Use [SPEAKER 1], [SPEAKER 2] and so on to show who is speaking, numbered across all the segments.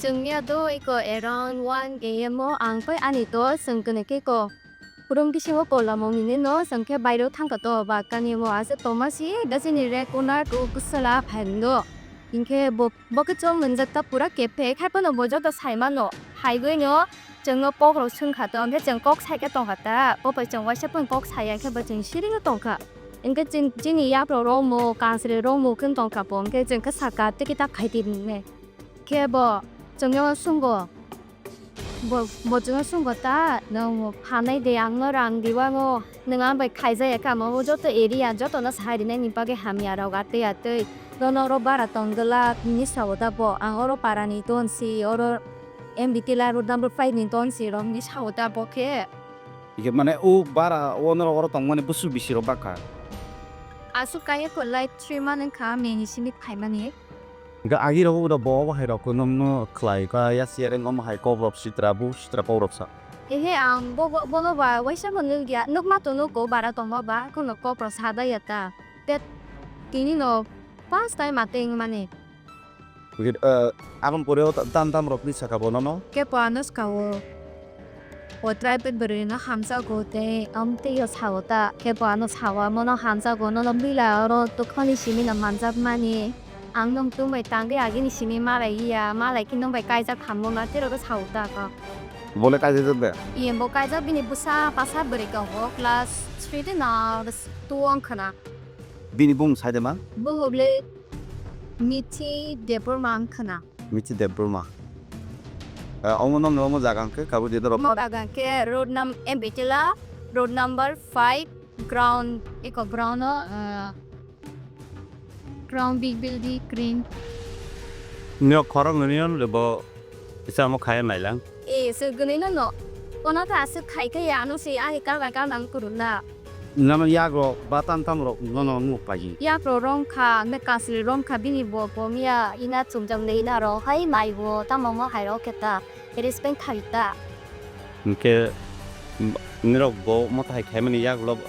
[SPEAKER 1] Chungnya iko around 1 AM ang pay ani to sengkene ko. Purum kisimo pola mo minino sengke bairo thangka to ba kanimo ase tomasi dasini re konar ko kusala phando. Inke bo bokcho menjata pura kepe khalpano bojoto saimano. Haigoino 정어 꼭으로 승가도 엄폐 정꼭 살게 동하다 뽀뽀 정와 셰픈 꼭 사야 캐버 정 시리는 동가 인게 진이 야브로 로모 간스리 로모 근 동가 본게 정그 사가 뜨기다 가이디네 캐버 정여 순고 뭐 정어 순고다 너무 판에 대한 거랑 디와고 능한 배 카이자야 까모 저도 에리아 저도 사이드네 님바게 함이야라고 갔대야 또 너너로 바라 동글라 미니사오다 보 앙어로 바라니 돈시 어로 MBT la road number 5 nin ton si rom ni sauta boke
[SPEAKER 2] 이게 만에 오 바라 오늘 오로 동만에 부수 비시로 바카
[SPEAKER 1] asu kaya ko light 3 manen ka meni simit phaimani
[SPEAKER 2] 그러니까 아기로 우다 보고 해라고 넘노 클라이가 야시에는 너무 하이고 없이 트라부 스트라포 없어
[SPEAKER 1] ehe ang bono ba waisa monu ya nukma to no ko bara to no ba ko no ko prasada yata that kini no first time ating mane
[SPEAKER 2] 그게 아번 보려 땀땀 럭리 사가보노노
[SPEAKER 1] ke panos kawo o tribe berina hamsa go te amte yo sauta ke panos hawa mono hamsa go no bila ro to khani simi na manjab mani angnom tu mai tangge agini simi malai ya malai kinong bai kaisa khammo na te ro sauta ka
[SPEAKER 2] boleh kaje debe
[SPEAKER 1] Iembo kaisa bini busa pasa beri ka ho class 3 de na tuang khana
[SPEAKER 2] 비니 붐 사이드만
[SPEAKER 1] bogle miti deporman khana
[SPEAKER 2] 미치 데브르마 어머놈 너무 자강크 가부디더로
[SPEAKER 1] modagan ke road embitila road number 5 ground iko ground ground big building green
[SPEAKER 2] 너 거랑 너는 뭐 이사 뭐 가야 말랑
[SPEAKER 1] e so gunino no ona ta su khai ke ya no si ai ka nang kuruna
[SPEAKER 2] 나는 야고 바탄탐으로 너는 못 빠지
[SPEAKER 1] ya pro rong kha me kasil rong kha bini bo pomia ina chumjam neina ro hai mai bo ta mama hai ro keta respect khaita
[SPEAKER 2] 이렇게 너로 뭐 못할 개면이 야고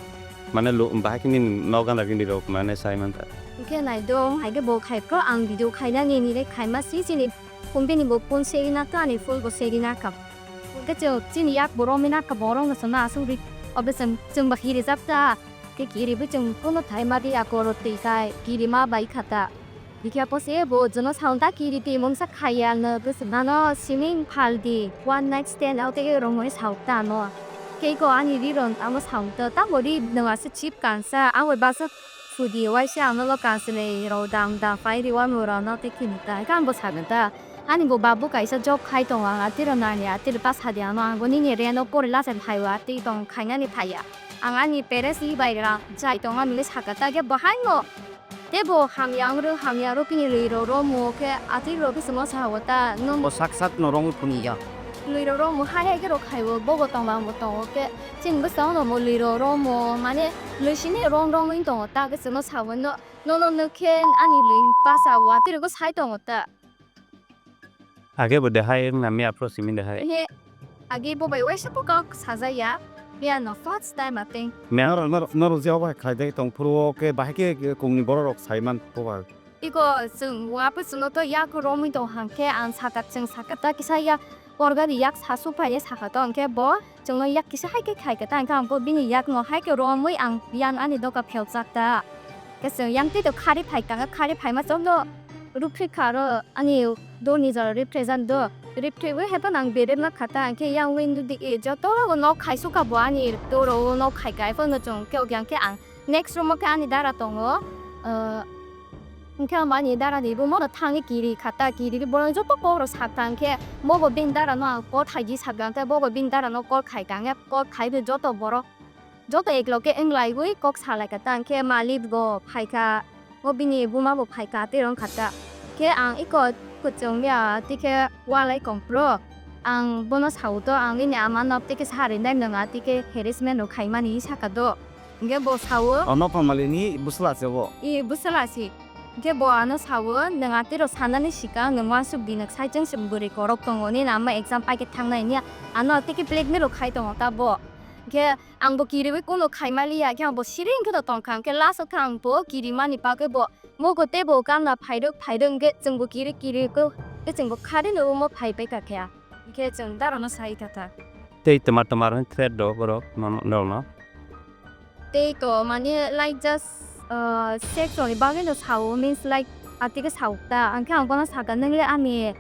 [SPEAKER 2] 만에 로 바키닌 너가 나긴디로 만에 사이먼다
[SPEAKER 1] ke nai dong hai ke bo khai pro ang video khai na ni re khai ma si ni pombeni bo pon se ina ta ni full bo se ina ka ke cho chini yak boromina ka borong na sana su ri obesem chung ba khiri zapta ke kiri bu chung kono thai ma di akoro ti kai kiri ma bai khata dikya pose bo jono saunda kiri ti mong sa khaya na bes na no swimming phal di one night stand out te rong moi sauta no ke ko ani ri ron amo saunda ta bo ri na wa se chip kan sa a we ba sa fudi wa sha no lo kan se le ro dang da fai ri wa mo ra no te kin ta kan bo sa ta ani bo babu kai sa job khai tong wa ti ro na ni a ti pas ha dia no go ni ni re no por la sen phai wa ti tong khai na ni phai ya angani peresi baira jai tong ami le sakata ge bahai no debo hamyang ru hamya ro pini ro ro mo ke ati ro bi smo sa wata no
[SPEAKER 2] 뭐 삭삭 너롱을 뿐이야
[SPEAKER 1] ro mo hai ge ro khai wo bo go tong ba mo tong ke chin bu sa no mo ro mo mane lu shini rong in tong ta ge smo sa wo no no ken ani ling pasa wa ti ro go sai tong ta
[SPEAKER 2] 아게 뭐 대하에 남이 앞으로 시민 대하에
[SPEAKER 1] he agi bo bai wa sa po ka sa za ya ya no first time I think
[SPEAKER 2] 내가 너로 지어봐 가이드 동 프로게 바게 공리 버럭 사이만 뽑아
[SPEAKER 1] 이거 ซึ่งว่าปสุนตัวยากรมิตหังแค่อันสักจึงสักตะกิสายาปอร์กาดิยักษาสุภาพสักตอนแค่บ่จงยักกิสให้แค่ไข่กะตันคังบ่บินยักงอให้แค่รอมวยอังยันอันนี้ดอกกับเพลจักตาก็ซึ่งยังติดคาริไผกังคาริไผมาจนdoรูปพิคาร์อันนี้โดนิจะ represent do represent ให้ปนังเบรมขัดอันแค่ยังวินดูดิจะตัวก็นกไข่สุกบ่อันนี้ตัวเรานกไข่ไก่ฝนจงเกี่ยวยังแค่อัง next room ก็อันนี้ดาราตง그냥 많이 따라 니부 뭐다 탕의 길이 갔다 길이를 뭐는 좀 뽀뽀로 사탕게 뭐고 빈 따라 놓고 타기 사강때 뭐고 빈 따라 놓고 가이강에 꼭 가이를 줘도 뭐로 줘도 이렇게 앵라이고 꼭 살아가 땅게 말리고 파이카 뭐 비니 부마고 파이카 때론 갔다 걔안 이거 그 정이야 티게 와라이 공프로 안 보너 사우도 안 이니 아만 없게 살이 내는 아티게 헤리스맨으로 가이만이 사가도 이게 뭐 사우
[SPEAKER 2] 어너 파말리니 부슬라세고
[SPEAKER 1] 이 부슬라시 ke bo ano sawo nanga tiro sanani sika ngwa su binak sai jeng semburi korok tongoni nama exam pai ke thangna nia ano tiki plek me ro khai tong ta bo ke ang bo kiri we kono khai mali ya ke bo siring ke tong khang ke la so khang bo kiri mani pa ke bo mo ko te bo kan na phai rok ke jeng bo kiri ko 그쯤 뭐 카레는 뭐 파이백가 걔야. 이게 좀 따로는 사이 같아.
[SPEAKER 2] Tei temar-temaran thread do bro no.
[SPEAKER 1] They go money like just sexually bagay 사오 means like 아티가 사옵다. 안게 안 거나 사가는 게 아니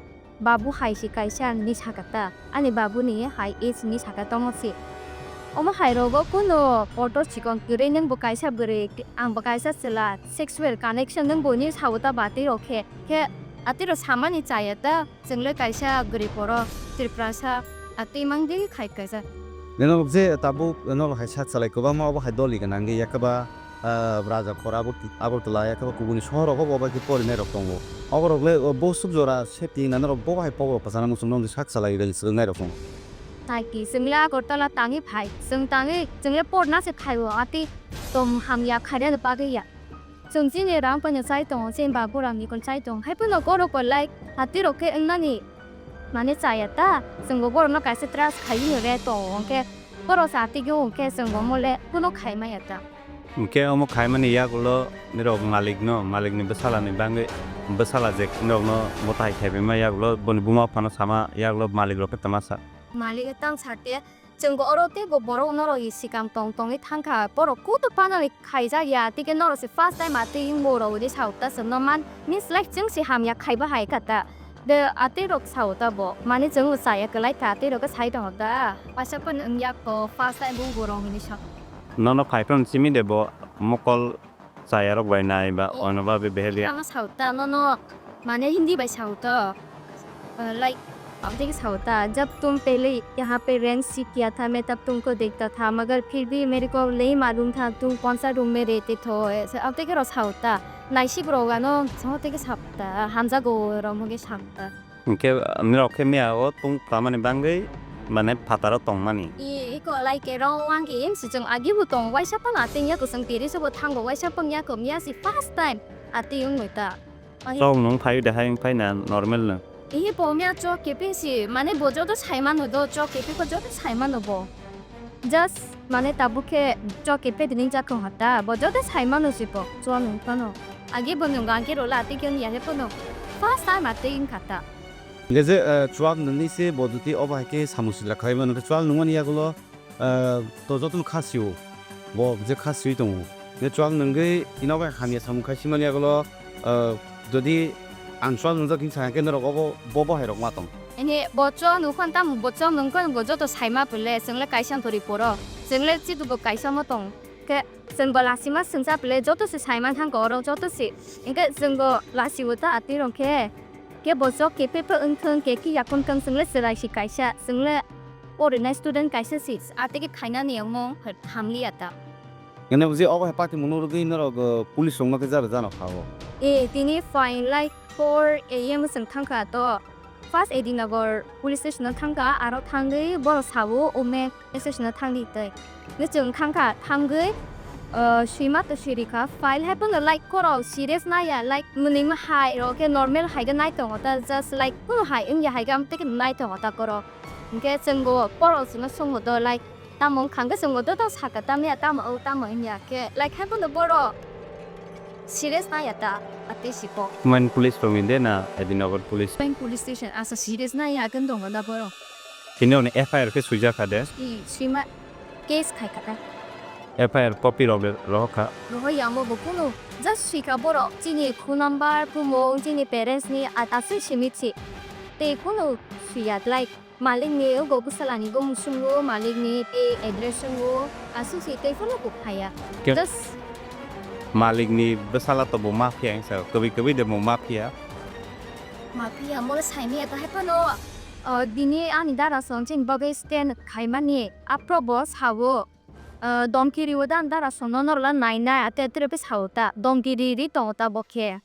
[SPEAKER 1] 바부 하이시 가이샤 니 사갔다. 아니 바부니 하이 is 니 사갔다 뭐지. 어머 하이로고 kuno auto chigon 그래는 뭐 가이샤 그래 안 가이샤 슬라 sexual connection 는 보니 사오다 바티 오케이. 걔 아티로 사만이 짜였다. 정말 가이샤 그래 보러 Tiprajwk 아티 망디 가이 가이샤.
[SPEAKER 3] Neno bze tabu neno hai chat salai ko ba ma ba hai doli kan ange yakaba braja khora abot la yakaba kubuni shoro go ba ki pol ne rok tongo agor le bo sub jora septi na ro bo hai po pasana musum nong chat salai re sel ne rok tongo
[SPEAKER 1] 타기 승라 거떨라 땅이 파이 승 땅이 정말 뽀나서 카이워 아티 좀 함야 카레는 빠게야 정진이랑 번역 사이동 젠바보랑 이건 사이동 해분어 거로 걸라이 아티로케 응나니 많이 짜였다 승고 보러 가서 트라스 카이는 레또 온게 보러 사티고 온게 승고 몰래 kuno 카이마였다
[SPEAKER 2] Ke omo khaimani yak lo nirok malik ni besala ni bangai besala jek no motai khebe ma yak lo bon buma phano sama yak lo malik ro ke tamasa
[SPEAKER 1] 말리게 땅 살때 증거 어로때고 보러 너로 이 시간 동동이 탄카 보러 고도 파나리 카이자야 티게 너로스 fast time 아티 ing보러 우리 사우다서 너만 means like 증시 함야 카이바 하이 갔다 네 아티록 사우다 뭐 많이 증우 사야 그 라이트 아티록 사이동다 와샤픈 응약고 fast time ing보러 미니 샵
[SPEAKER 2] no khaipon simi de bo mokol sayaro bainai ba onaba be behelia
[SPEAKER 1] 하나 사우다 너너 माने हिंदी भाई साउता लाइक अब देखिए साउता जब तुम पहले यहाँ पे रेंट सीख किया था मैं तब तुमको देखता था मगर फिर भी मेरे को नहीं मालूम था तुम कौन सा रूम में रहते थे ऐसे अब देखिए साउता नाइशी ब्रोगा नो जो देखिए साउता हमजा गो रमोगे साउता
[SPEAKER 2] ke nirok ke mia o tung tamani bangai mane phataro tongmani
[SPEAKER 1] 이거 like rong 게임 수정 아기부터 와이샤빵 아땡이야 그 성들이서 뭐 탄거 와이샤빵이야 그 미야시 fast time 아땡 거다
[SPEAKER 2] so nong phai de hai phai na normal na
[SPEAKER 1] 이게 보면 저 개పిం시 만에 보저도 차이만 넣어도 저 개피 보저도 차이만 넣어 just 만에 따부케 저 개피 닌자크 하다 보저도 차이만 넣으시 보 좋아는 거노 아기 보는 거 아기로 라티견 이야기 보노 first time 아땡 같다
[SPEAKER 3] leze chuak nani se boduti oba ke samusil la khaiman ro chuak nungani yagulo to jotun khasiu bo je khasiu tongo ne chuak nungai inoba khania samu khasiman yagulo যদি 안수한 능자 괜찮아 깨너로 보보 해로 왔던
[SPEAKER 1] 아니 뭐죠 누군 땀 뭐죠 능건 뭐죠도 살마 불래 생래 가이상 돌이 보러 생래 지도 뭐 가이상 뭐동 그 생벌라시마 생자 불래 저도스 살만 한 거로 저도스 그러니까 생거 라시부터 아티롱케 게 뭐죠 게 페퍼 은튼 게기 약혼 강 생래 스라이시 가이샤 생래 오르나 스튜던트 가이샤시 아티게 카이나 내용 함리였다
[SPEAKER 3] 근데 우리 어바 파티 문으로 그이너로 그 폴리스 온가 그 자르잖아 하고
[SPEAKER 1] 예 디니 파인 like 4 AM 승탕가 또 fast 에디나거 police station 탕가 아로 탕의 뭐 사고 오메 station 탕리 때 그중 탕가 탕의 쉬마트 쉬리카 파일 happen like 코로 serious 나야 like 무닝 하이 이렇게 normal 하이가 나이트 왔다 just like 그 하이 응야 하이가 암때 나이트 왔다 거로 이게 증거 벌어지는 송어도 like 담은 강가 송어도 사가 담이야 담어 담이야 게 like happen 벌어 serious 나야다 아티시고
[SPEAKER 2] man police from indena edinagar police
[SPEAKER 1] Bank police station as a serious na ya kan dong da boro
[SPEAKER 2] kino ne fir ke suja khade
[SPEAKER 1] I shima case khai ka
[SPEAKER 2] fir copy ro kha
[SPEAKER 1] ro ya mo bokuno just shika boro jini khu number pumo jini parents ni atasi shimichi te kuno shia like malik ni go busalani go musungo malik ni te address ngo asu si te phone ko khaya just
[SPEAKER 2] malik ni besala to bo mafia ang sa kabi de mo mafia
[SPEAKER 1] mafia mo sai mi ata hapano dini ani dara songchen bagay stand khaimani aprobos hawo domkiri wadan dara sononor la naina ate trepes hauta domkiri ri to ta bokhe